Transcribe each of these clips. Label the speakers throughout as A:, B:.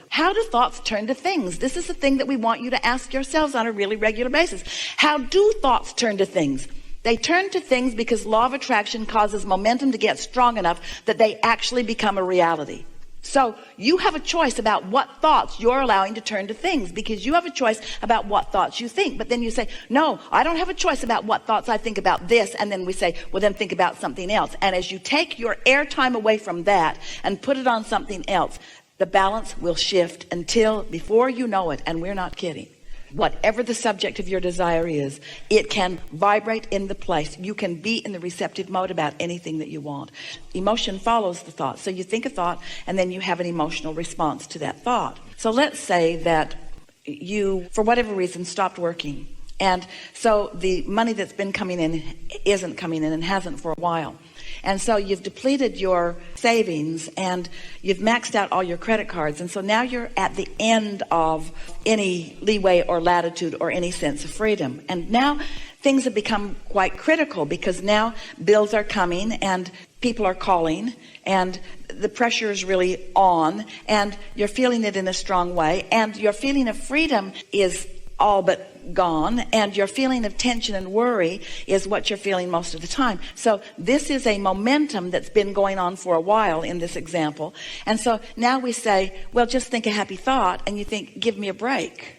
A: How do thoughts turn to things? This is the thing that we want you to ask yourselves on a really regular basis. How do thoughts turn to things? They turn to things because law of attraction causes momentum to get strong enough that they actually become a reality. So you have a choice about what thoughts you're allowing to turn to things, because you have a choice about what thoughts you think. But then you say, no, I don't have a choice about what thoughts I think about this. And then we say, well, then think about something else. And as you take your airtime away from that and put it on something else, the balance will shift until, before you know it, and we're not kidding, whatever the subject of your desire is, it can vibrate in the place. You can be in the receptive mode about anything that you want. Emotion follows the thought. So you think a thought and then you have an emotional response to that thought. So let's say that you, for whatever reason, stopped working. And so the money that's been coming in isn't coming in and hasn't for a while. And so you've depleted your savings and you've maxed out all your credit cards. And so now you're at the end of any leeway or latitude or any sense of freedom. And now things have become quite critical, because now bills are coming and people are calling and the pressure is really on and you're feeling it in a strong way. And your feeling of freedom is all but gone, and your feeling of tension and worry is what you're feeling most of the time. So this is a momentum that's been going on for a while in this example. And so now we say, well, just think a happy thought, and you think, give me a break.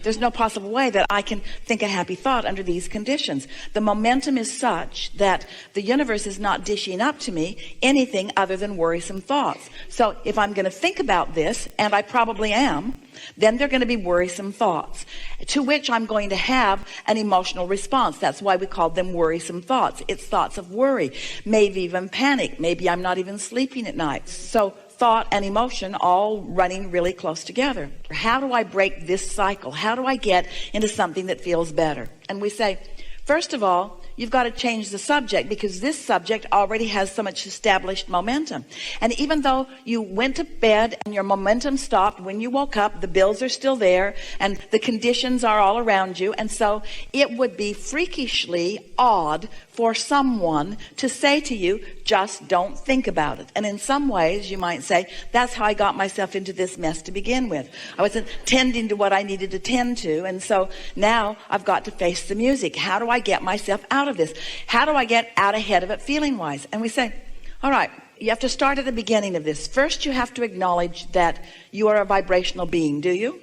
A: There's no possible way that I can think a happy thought under these conditions. The momentum is such that the universe is not dishing up to me anything other than worrisome thoughts. So if I'm going to think about this, and I probably am, then they're going to be worrisome thoughts, to which I'm going to have an emotional response. That's why we call them worrisome thoughts. It's thoughts of worry, maybe even panic. Maybe I'm not even sleeping at night. So thought and emotion all running really close together. How do I break this cycle? How do I get into something that feels better? And we say, first of all, you've got to change the subject, because this subject already has so much established momentum. And even though you went to bed and your momentum stopped, when you woke up, the bills are still there and the conditions are all around you. And so it would be freakishly odd for someone to say to you, just don't think about it. And in some ways you might say, that's how I got myself into this mess to begin with. I wasn't tending to what I needed to tend to, and so now I've got to face the music. How do I get myself out of this? How do I get out ahead of it feeling wise? And we say, all right, you have to start at the beginning of this. First, you have to acknowledge that you are a vibrational being. Do you?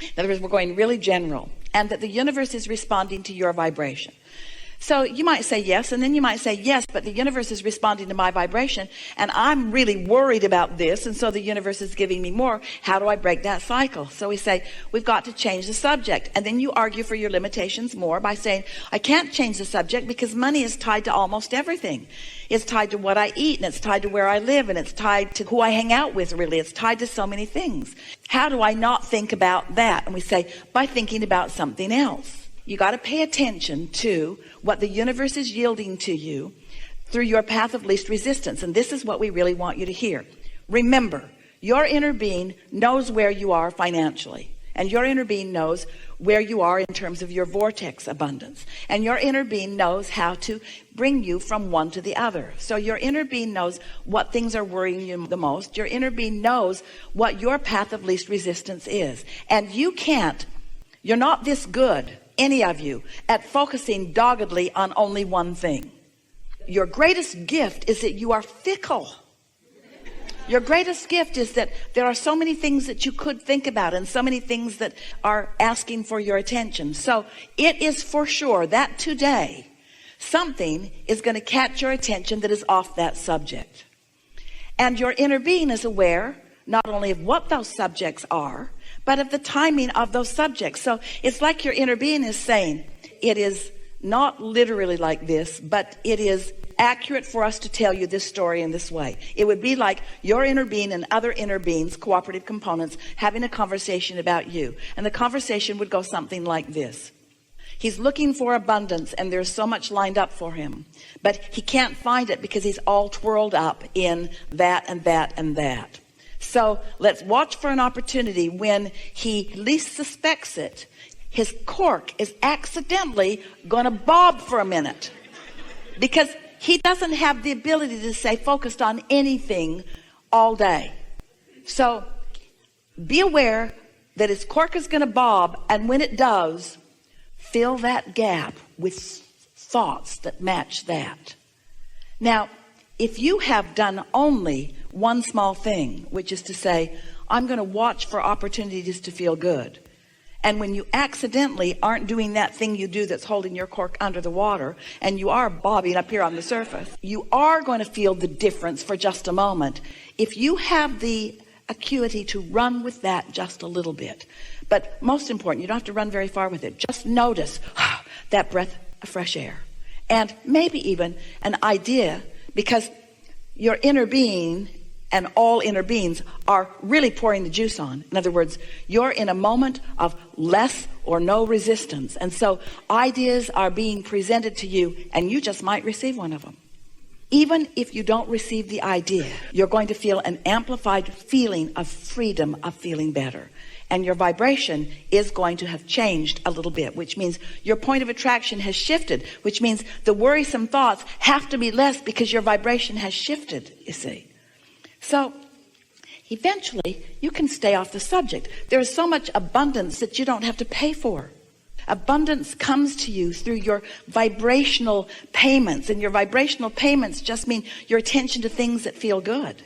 A: In other words, we're going really general, and that the universe is responding to your vibration. So you might say yes, and then you might say yes, but the universe is responding to my vibration, and I'm really worried about this, and so the universe is giving me more. How do I break that cycle? So we say, we've got to change the subject. And then you argue for your limitations more by saying, I can't change the subject because money is tied to almost everything. It's tied to what I eat, and it's tied to where I live, and it's tied to who I hang out with, really. It's tied to so many things. How do I not think about that? And we say, by thinking about something else. You got to pay attention to what the universe is yielding to you through your path of least resistance. And this is what we really want you to hear. Remember, your inner being knows where you are financially. And your inner being knows where you are in terms of your vortex abundance. And your inner being knows how to bring you from one to the other. So your inner being knows what things are worrying you the most. Your inner being knows what your path of least resistance is. And you're not this good, any of you, at focusing doggedly on only one thing. Your greatest gift is that you are fickle. Your greatest gift is that there are so many things that you could think about and so many things that are asking for your attention. So it is for sure that today something is going to catch your attention that is off that subject. And your inner being is aware not only of what those subjects are, but of the timing of those subjects. So it's like your inner being is saying, it is not literally like this, but it is accurate for us to tell you this story in this way. It would be like your inner being and other inner beings, cooperative components, having a conversation about you. And the conversation would go something like this. He's looking for abundance, and there's so much lined up for him, but he can't find it because he's all twirled up in that and that and that. So let's watch for an opportunity when he least suspects it. His cork is accidentally going to bob for a minute because he doesn't have the ability to stay focused on anything all day. So Be aware that its cork is going to bob, and when it does, fill that gap with thoughts that match that. Now, if you have done only one small thing, which is to say, I'm going to watch for opportunities to feel good, and when you accidentally aren't doing that thing you do that's holding your cork under the water, and you are bobbing up here on the surface, you are going to feel the difference for just a moment. If you have the acuity to run with that just a little bit, but most important, you don't have to run very far with it. Just notice that breath of fresh air, and maybe even an idea, because your inner being and all inner beings are really pouring the juice on. In other words, you're in a moment of less or no resistance, and so ideas are being presented to you, and you just might receive one of them. Even if you don't receive the idea, you're going to feel an amplified feeling of freedom, of feeling better. And your vibration is going to have changed a little bit, which means your point of attraction has shifted, which means the worrisome thoughts have to be less because your vibration has shifted, you see. So eventually you can stay off the subject. There is so much abundance that you don't have to pay for. Abundance comes to you through your vibrational payments, and your vibrational payments just mean your attention to things that feel good.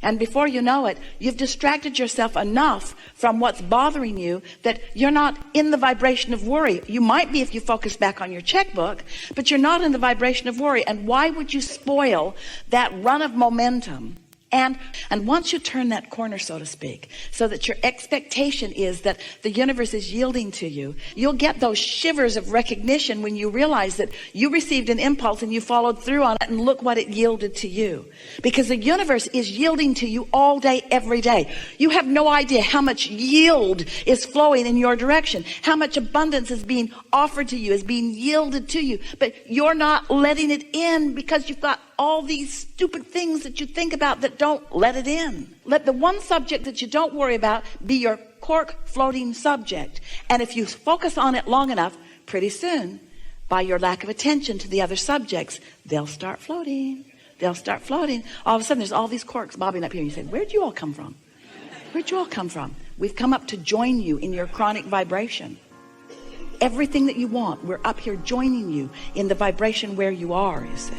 A: And before you know it, you've distracted yourself enough from what's bothering you that you're not in the vibration of worry. You might be if you focus back on your checkbook, but you're not in the vibration of worry. And why would you spoil that run of momentum? And once you turn that corner, so to speak, so that your expectation is that the universe is yielding to you, you'll get those shivers of recognition when you realize that you received an impulse and you followed through on it, and look what it yielded to you. Because the universe is yielding to you all day, every day. You have no idea how much yield is flowing in your direction, how much abundance is being offered to you, is being yielded to you, but you're not letting it in because you've got all these stupid things that you think about that don't let it in. Let the one subject that you don't worry about be your cork floating subject. And if you focus on it long enough, pretty soon, by your lack of attention to the other subjects, they'll start floating. They'll start floating. All of a sudden, there's all these corks bobbing up here. And you say, where'd you all come from? Where'd you all come from? We've come up to join you in your chronic vibration. Everything that you want, we're up here joining you in the vibration where you are, you see.